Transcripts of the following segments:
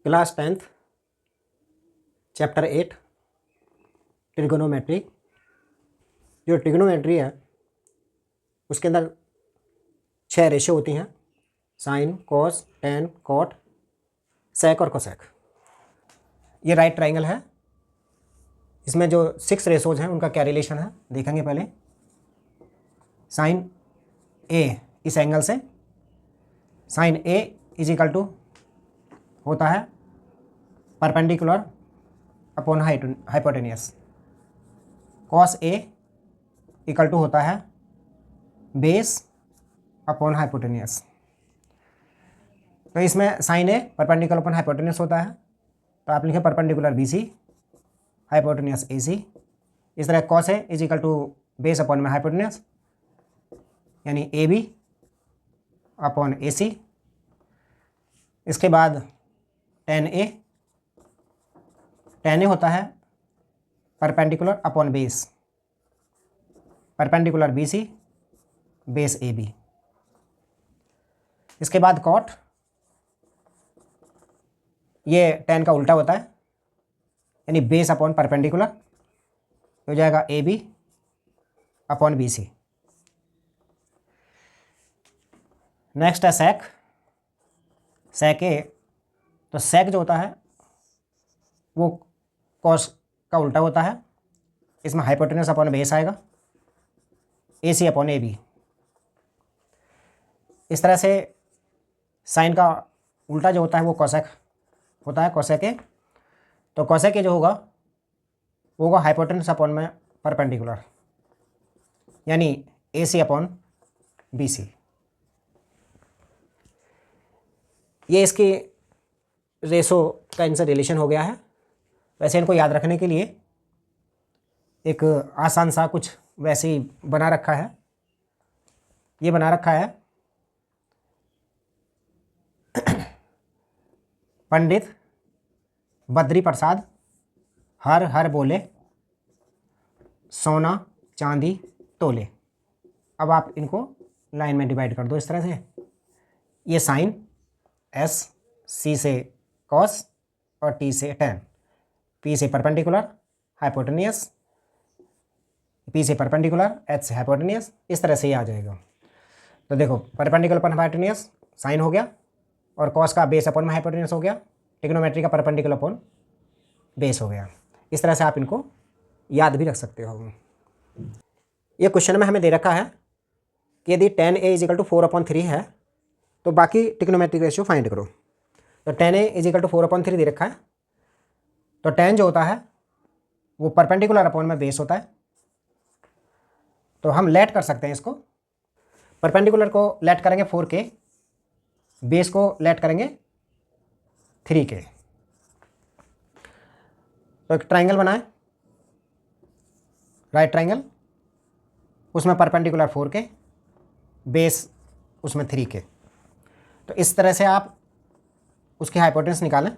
Class 10th chapter 8 trigonometry. जो trigonometry है उसके अंदर 6 रेशो होती हैं, साइन, कॉस, टेन, कॉट, सेक और कोसेक। ये राइट ट्राइंगल है। इसमें जो 6 रेशोज हैं उनका क्या रिलेशन है देखेंगे। पहले साइन ए, इस एंगल से sine A is equal to होता है perpendicular upon hypotenuse. Cos A equal to होता है बेस अपॉन हाइपोटेनियस। तो इसमें sine A perpendicular upon hypotenuse होता है, तो आप लिखें perpendicular B C, hypotenuse A C. इस तरह cos A is equal to base upon में हाइपोटेनियस, यानी ए बी अपॉन ए सी। इसके बाद टेन ए होता है perpendicular upon base, perpendicular B C base A B. इसके बाद कॉट, ये टेन का उल्टा होता है, यानी बेस अपॉन परपेंडिकुलर हो जाएगा A B upon B C. Next है सेक। सेक ए, तो सेक जो होता है वो कॉस का उल्टा होता है, इसमें हाइपोटेनस अपॉन बेस आएगा, ए सी अपॉन ए बी। इस तरह से साइन का उल्टा जो होता है वो कोसेक होता है, कोसेक ए। तो कोसेक ए जो होगा वो होगा हाइपोटेनस अपॉन में परपेंडिकुलर, यानी ए सी अपॉन बी सी। ये इसकी रेशो का इनसे रिलेशन हो गया है। वैसे इनको याद रखने के लिए एक आसान सा कुछ वैसे ही बना रखा है। ये बना रखा है पंडित बद्री प्रसाद हर हर बोले सोना चांदी तोले। अब आप इनको लाइन में डिवाइड कर दो इस तरह से। ये साइन एस, सी से कॉस और टी से टेन, पी से परपेंडिकुलर हाइपोटेनियस, पी से परपेंडिकुलर एच से हाइपोटेनियस। इस तरह से ही आ जाएगा। तो देखो परपेंडिकुलर अपॉन हाइपोटेनियस साइन हो गया, और कॉस का बेस अपॉन में हाइपोटेनियस हो गया, ट्रिग्नोमेट्री का परपेंडिकुलर अपॉन बेस हो गया। इस तरह से आप इनको याद भी रख सकते हो। ये क्वेश्चन में हमें दे रखा है कि यदि tan A is equal to 4/3 है तो बाकी ट्रिग्नोमेट्रिक रेशियो फाइंड करो। तो tan A is equal to 4/3 दे रखा है, तो टेन जो होता है वो परपेंडिकुलर अपॉन में बेस होता है। तो हम लेट कर सकते हैं इसको, परपेंडिकुलर को लेट करेंगे 4k, बेस को लेट करेंगे 3k। तो एक ट्राइंगल बनाए, राइट ट्राइंगल, उसमें परपेंडिकुलर 4k, बेस उसमें 3k। तो इस तरह से आप उसकी हाइपोटेनस निकालें।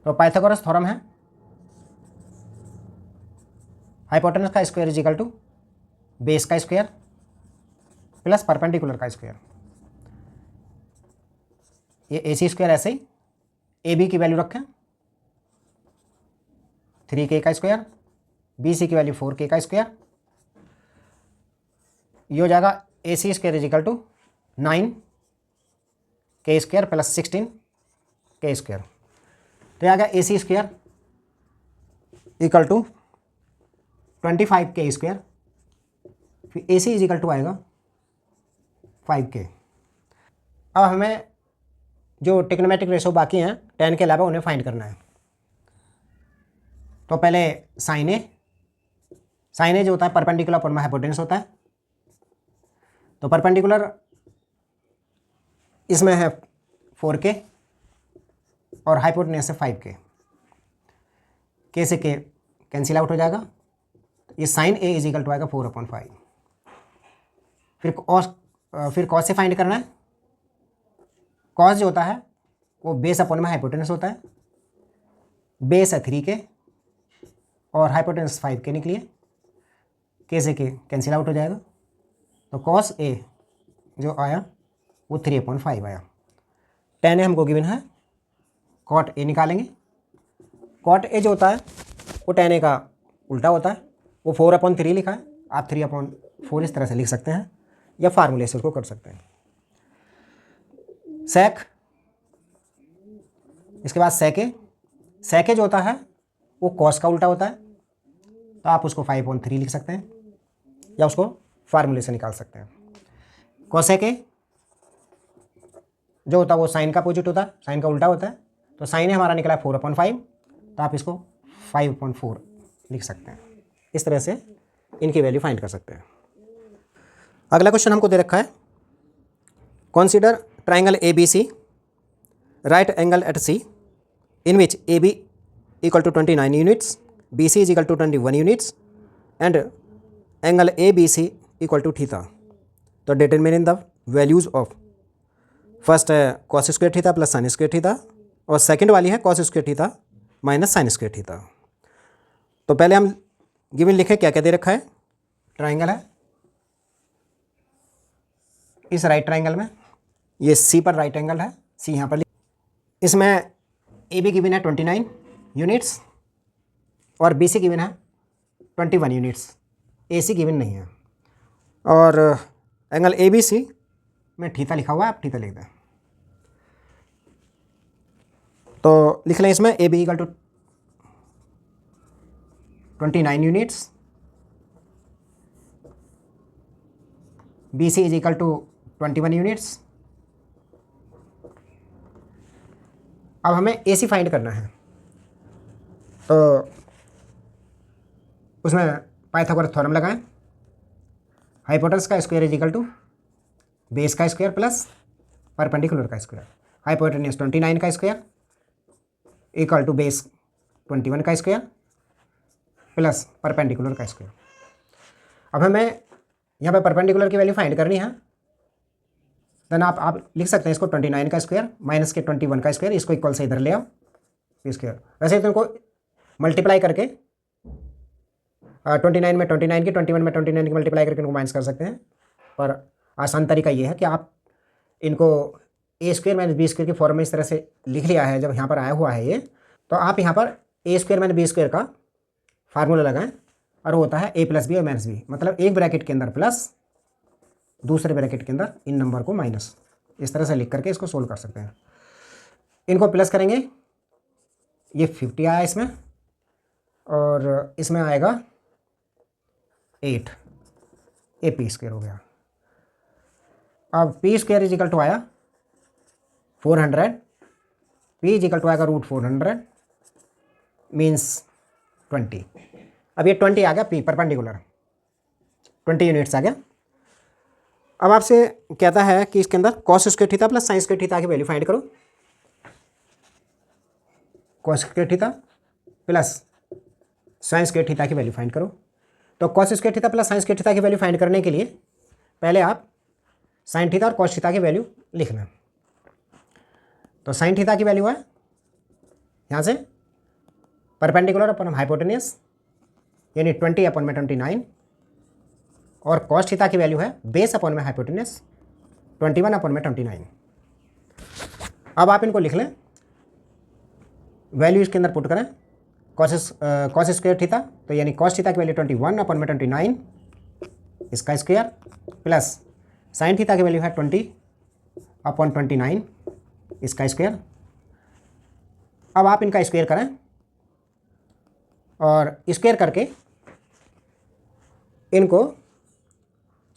तो पाइथागोरस थ्योरम है, हाइपोटेनस का square is equal to base का स्क्वायर प्लस परपेंडिकुलर का स्क्वायर। ये ए सी स्क्वायर ऐसे ही, ए बी की वैल्यू रखें 3k का स्क्वायर, बी सी की वैल्यू 4k का स्क्वायर। ये हो जाएगा A C square is equal to 9k square plus 16k square. तो ये आ गया A C square equal to 25k square, फिर A C is equal to आएगा 5k। अब हमें जो ट्रिग्नोमेट्रिक रेशो बाकी हैं 10 के अलावा उन्हें फाइंड करना है। तो पहले साइन ए जो होता है परपेंडिकुलर अपॉन में हाइपोटेनस होता है। तो परपेंडिकुलर इसमें है 4k और हाइपोटेनस है 5k, k से k कैंसिल आउट हो जाएगा। ये sine A is equal to आएगा 4/5। फिर कॉस से फाइंड करना है। कॉस जो होता है वो बेस अपॉन में हाइपोटेनस होता है, बेस है 3k और हाइपोटेनस 5k निकलिए, k से k कैंसिल आउट हो जाएगा। तो कॉस ए जो आया वो 3/5 आया। tan ए हमको गिवन है, cot ए निकालेंगे। cot ए जो होता है वो tan ए का उल्टा होता है, वो 4/3 लिखा है, आप 3/4 इस तरह से लिख सकते हैं या फार्मूले से उसको कर सकते हैं। sec, इसके बाद sec ए जो होता है वो cos का उल्टा होता है, तो आप उसको 5/3 लिख सकते हैं या उसको फार्मूले से निकाल सकते हैं। cosec ए जो होता है वो साइन का अपोजिट होता है, साइन का उल्टा होता है, तो साइन ए हमारा निकला है 4/5, तो आप इसको 5/4 लिख सकते हैं। इस तरह से इनकी वैल्यू फाइंड कर सकते हैं। अगला क्वेश्चन हमको दे रखा है, consider triangle A B C right angle at C in which A B equal to 29 units, B C is equal to 21 units and angle A B C equal to theta. तो determine the values of, first है cos square theta plus sine square theta और second वाली है cos square theta minus sine square theta. तो पहले हम given लिखे, क्या क्या दे रखा है, ट्राइंगल है, इस राइट ट्राइंगल में ये सी पर राइट एंगल है, सी यहाँ पर, इसमें ए बी गिवन है 29 यूनिट्स और बी सी गिवन है 21 यूनिट्स, ए सी गिवन नहीं है, और एंगल ए बी सी में थीटा लिखा हुआ है, आप थीटा लिख दें। तो लिख लें इसमें A B equal to 29 units, B C is equal to 21 units. अब हमें ए सी फाइंड करना है, तो उसमें पाइथागोरस थ्योरम लगाएं, हाइपोटेनस का square is equal to base का स्क्वायर प्लस परपेंडिकुलर का स्क्वायर, हाइपोटेनस 29 का स्क्वायर इक्वल टू बेस 21 का स्क्वायर प्लस परपेंडिकुलर का स्क्वायर। अब हमें यहाँ पे परपेंडिकुलर की वैल्यू फाइंड करनी है, देन आप लिख सकते हैं इसको 29 का स्क्वायर माइनस के 21 का स्क्वायर, इसको इक्वल से इधर ले आओ स्क्वायर। वैसे तो इनको मल्टीप्लाई करके 29 में 29 की 21 में 29 की मल्टीप्लाई करके इनको माइनस कर सकते हैं, पर आसान तरीका ये है कि आप इनको ए स्क्वायर माइनस बी स्क्वायर की फॉर्म में इस तरह से लिख लिया है, जब यहाँ पर आया हुआ है ये, तो आप यहाँ पर ए स्क्वायर माइनस बी स्क्वायर का फार्मूला लगाएं और वो होता है ए प्लस बी और माइनस बी, मतलब एक ब्रैकेट के अंदर प्लस, दूसरे ब्रैकेट के अंदर इन नंबर को माइनस, इस तरह से लिख करके इसको सोल्व कर सकते हैं। इनको प्लस करेंगे, ये 50 आया इसमें और इसमें आएगा 8, ए पी स्क्वायर हो गया। अब P square is equal to आया 400, पी इज इक्वल टू आएगा √400 मीन्स 20। अब ये 20 आ गया पी परपेंडिकुलर, 20 यूनिट्स आ गया। अब आपसे कहता है कि इसके अंदर cos square theta plus sine square theta की वैल्यू फाइंड करो, cos square theta plus sine square theta की वैल्यू फाइंड करो। तो cos square theta plus sine square theta की वैल्यू फाइंड करने के लिए पहले आप साइन थीटा और कॉस थीटा की वैल्यू लिखना। तो साइन थीटा की वैल्यू है यहाँ से परपेंडिकुलर अपन हाइपोटेन्यूस यानी 20/29 और कॉस थीटा की वैल्यू है बेस अपॉन में हाइपोटेन्यूस 21/29। अब आप इनको लिख लें, वैल्यू इसके अंदर पुट करें, कॉस स्क्वायर थीटा, तो यानी कॉस थीटा की वैल्यू 21/29 इसका स्क्वायर प्लस साइन थीटा की वैल्यू है 20/29 इसका स्क्वायर। अब आप इनका स्क्वायर करें और स्क्वायर करके इनको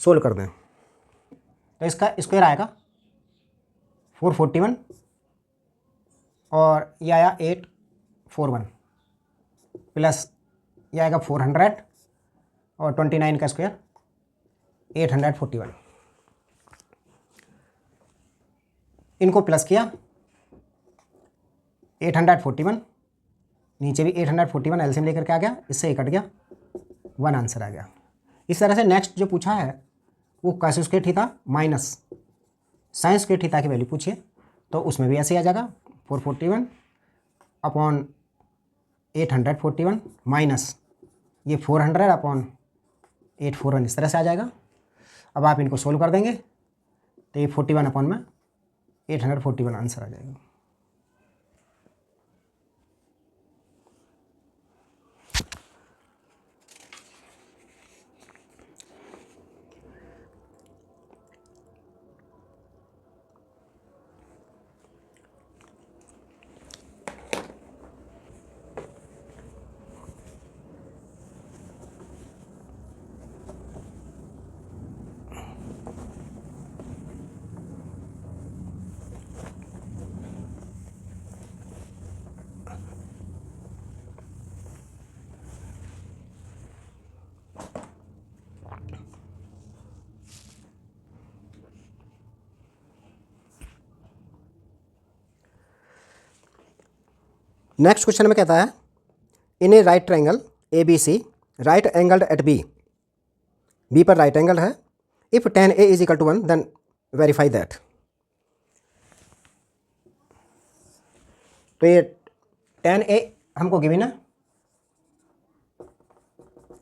सोल्व कर दें, तो इसका स्क्वायर आएगा 441 और ये आया 841 प्लस ये आएगा 400 और 29 का स्क्वायर 841। इनको प्लस किया 841, नीचे भी 841 एलसीएम लेकर के आ गया, इससे ये कट गया, 1 आंसर आ गया। इस तरह से नेक्स्ट जो पूछा है वो cos square theta minus sine square theta की वैल्यू पूछिए, तो उसमें भी ऐसे ही आ जाएगा 441 अपॉन 841 माइनस ये 400 अपॉन 841, इस तरह से आ जाएगा। अब आप इनको सोल्व कर देंगे तो ये 41 अपॉन में 841 आंसर आ जाएगा। नेक्स्ट क्वेश्चन में कहता है in a right triangle A B C right angled at B, B पर राइट एंगल है, if tan A is equal to 1 then verify that. तो ये tan A हमको गिवन है,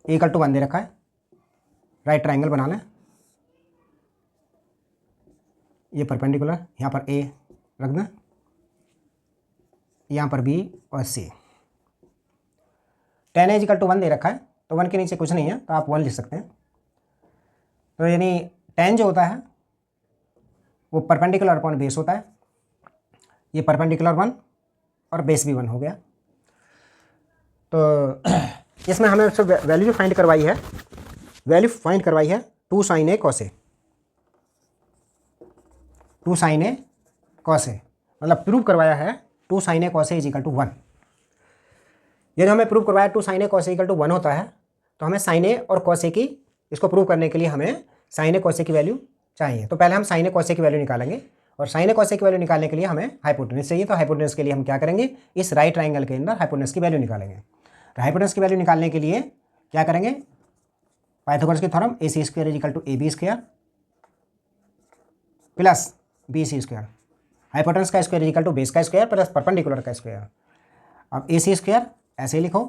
इक्वल टू 1 दे रखा है, राइट ट्रायंगल बनाना है, ये परपेंडिकुलर, यहाँ पर A रख दें, यहाँ पर B और C। tan A equal to 1 दे रखा है, तो 1 के नीचे कुछ नहीं है, तो आप 1 लिख सकते हैं। तो यानी tan जो होता है वो परपेंडिकुलर अपॉन बेस होता है, ये परपेंडिकुलर 1 और बेस भी 1 हो गया। तो इसमें हमें वैल्यू जो फाइंड करवाई है, वैल्यू फाइंड करवाई है 2 sin A cos A, 2 sin A cos A, मतलब प्रूव करवाया है 2 sin A cos A is equal to 1। ये जो हमें प्रूव करवाया 2 sin A cos A equal to 1 होता है, तो हमें sin A और cos A की, इसको प्रूव करने के लिए हमें sin A cos A की वैल्यू चाहिए। तो पहले हम sin A cos A की वैल्यू निकालेंगे, और sin A cos A की वैल्यू निकालने के लिए हमें हाइपोटेनस चाहिए। तो हाइपोटेनस के लिए हम क्या करेंगे, इस राइट ट्रायंगल के अंदर हाइपोटेनस की वैल्यू निकालेंगे। तो हाइपोटेनस की वैल्यू निकालने के लिए क्या करेंगे, पाइथागोरस की theorem AC square is equal to AB square plus BC square, hypotenuse का square is equal to base का स्क्वायर प्लस परपेंडिकुलर का स्क्वायर। अब AC स्क्वायर ऐसे लिखो,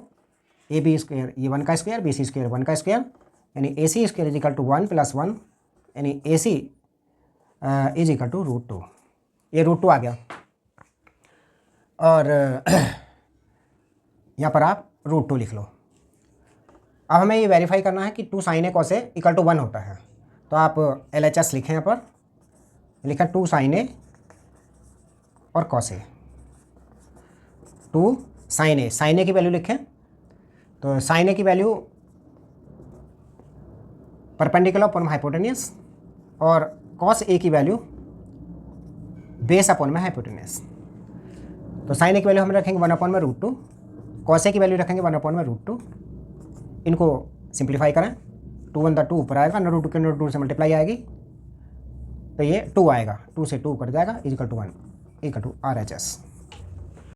AB स्क्वायर ये 1 का स्क्वायर, BC स्क्वायर 1 का स्क्वायर, यानी AC square is equal to 1 plus 1, यानी AC इज इक्वल टू √2। ये √2 आ गया, और यहाँ पर आप √2 लिख लो। अब हमें ये वेरीफाई करना है कि 2 sin A cos A equal to 1 होता है। तो आप LHS लिखें, यहाँ पर लिखा 2 sin A और cos A, 2 sin A, sin A की वैल्यू लिखें, तो sin A की वैल्यू परपेंडिकुलर अपॉन हाइपोटेन्यूस, और cos A की वैल्यू बेस अपॉन में हाइपोटेन्यूस। तो sin A की वैल्यू हम रखेंगे 1 अपॉन में √2, cos A की वैल्यू रखेंगे 1 अपॉन में √2। इनको सिंप्लीफाई करें, 2 1 2 ऊपर आएगा, √2 के √2 से मल्टीप्लाई आएगी, तो ये 2 आएगा, 2 से 2 कट जाएगा, equal to 1 equal to RHS।